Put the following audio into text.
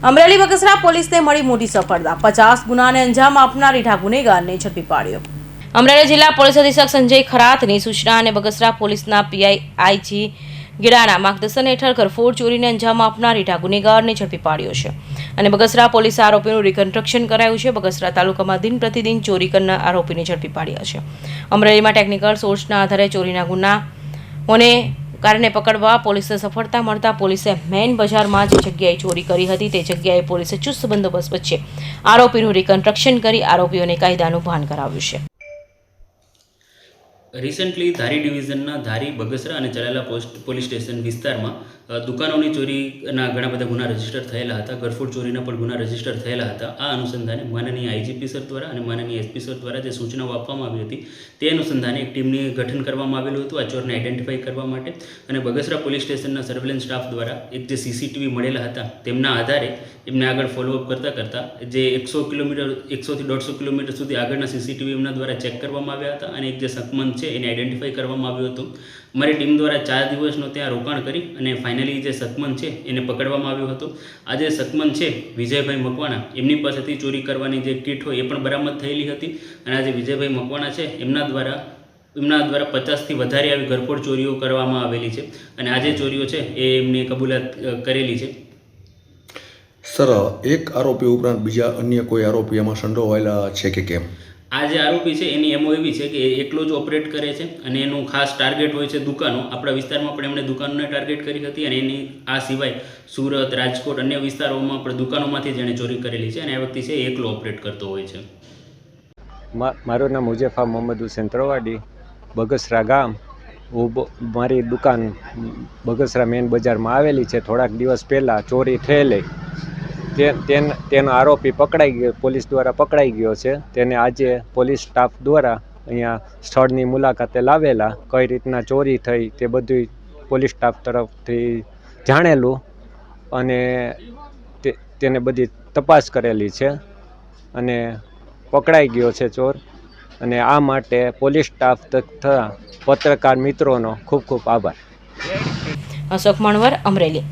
અમરેલી બગસરા પોલીસને મળી મોટી સફળતા, 50 ગુનાને અંજામ આપનાર રીઢા ગુનેગારને ઝડપી પાડ્યો। અમરેલી જિલ્લા પોલીસ અધિક્ષક સંજય ખરાતની સૂચના અને બગસરા પોલીસના પીઆઈ આઈજી ગીડાના માર્ગદર્શન હેઠળ ઘરફોડ ચોરીને અંજામ આપનાર રીઢા ગુનેગારને ઝડપી પાડ્યો છે અને બગસરા પોલીસે આરોપીનું રિકન્સ્ટ્રક્શન કરાયું છે। બગસરા તાલુકામાં દિન પ્રતિદિન ચોરી કરનાર આરોપીને ઝડપી પાડ્યા છે। અમરેલીમાં ટેકનિકલ સોર્સના આધારે ચોરીના ગુનાઓને કારણે પકડવા પોલીસને સફળતા મળતા પોલીસે મેઇન બજારમાં જે જગ્યાએ ચોરી કરી હતી તે જગ્યાએ પોલીસે ચુસ્ત બંદોબસ્ત વચ્ચે આરોપીનું રિકન્સ્ટ્રક્શન કરી આરોપીઓને કાયદાનું ભાન કરાવ્યું છે। રિસન્ટલી ધારી ડિવિઝનના ધારી, બગસરા અને ચલાલા પોલીસ સ્ટેશન વિસ્તારમાં દુકાનોની ચોરીના ઘણા બધા ગુના રજીસ્ટર થયેલા હતા, ઘરફોડ ચોરીના પણ ગુના રજીસ્ટર થયેલા હતા। આ અનુસંધાને માનનીય આઈજીપી સર દ્વારા અને માનનીય એસપી સર દ્વારા જે સૂચનાઓ આપવામાં આવી હતી તે અનુસંધાને એક ટીમની ગઠન કરવામાં આવેલું હતું આ ચોરને આઈડેન્ટિફાઈ કરવા માટે। અને બગસરા પોલીસ સ્ટેશનના સર્વેલન્સ સ્ટાફ દ્વારા એક જે સીસીટીવી મળેલા હતા તેમના આધારે એમને આગળ ફોલોઅપ કરતાં જે 100 કિલોમીટર 100 થી 150 કિલોમીટર સુધી આગળના સીસીટીવી એમના દ્વારા ચેક કરવામાં આવ્યા હતા અને એક જે શકમંદ છે એને આઈડેન્ટિફાઈ કરવામાં આવ્યું હતું। અમારી ટીમ દ્વારા 4 દિવસનો ત્યાં રોકાણ કરી અને ફાઇનલી જે શકમંદ છે એને પકડવામાં આવ્યો હતો। આ જે શકમંદ છે વિજયભાઈ મકવાણા, એમની પાસેથી ચોરી કરવાની જે કીટ હોય એ પણ બરામદ થયેલી હતી અને આ જે વિજયભાઈ મકવાણા છે એમના દ્વારા 50થી વધારે આવી ઘરફોડ ચોરીઓ કરવામાં આવેલી છે અને આ જે ચોરીઓ છે એ એમની કબૂલાત કરેલી છે। સર, એક આરોપી ઉપરાંત બીજા અન્ય કોઈ આરોપી આમાં સંડોવાયેલા છે કે કેમ? આ જે આરોપી છે એની એમઓ એવી છે કે એકલો જ ઓપરેટ કરે છે અને એનું ખાસ ટાર્ગેટ હોય છે દુકાનો। આપણા વિસ્તારમાં પણ એમણે દુકાનોને ટાર્ગેટ કરી હતી અને એની આ સિવાય સુરત, રાજકોટ, અન્ય વિસ્તારોમાં પણ દુકાનોમાંથી જ એણે ચોરી કરેલી છે અને આ વ્યક્તિ છે એ એકલો ઓપરેટ કરતો હોય છે। મારું નામ મુજફા મોહમ્મદ હુસેન ત્રવાડી, બગસરા ગામ। મારી દુકાન બગસરા મેઇન બજારમાં આવેલી છે। થોડાક દિવસ પહેલાં ચોરી થયેલી તેનો આરોપી પકડાઈ ગયો, પોલીસ દ્વારા પકડાઈ ગયો છે। તેને આજે પોલીસ સ્ટાફ દ્વારા અહીંયા સ્થળની મુલાકાતે લાવેલા, કઈ રીતના ચોરી થઈ તે બધું પોલીસ સ્ટાફ તરફથી જાણેલું અને તેને બધી તપાસ કરેલી છે અને પકડાઈ ગયો છે ચોર। અને આ માટે પોલીસ સ્ટાફ તથા પત્રકાર મિત્રોનો ખૂબ ખૂબ આભાર। અશોક મણવર, અમરેલી।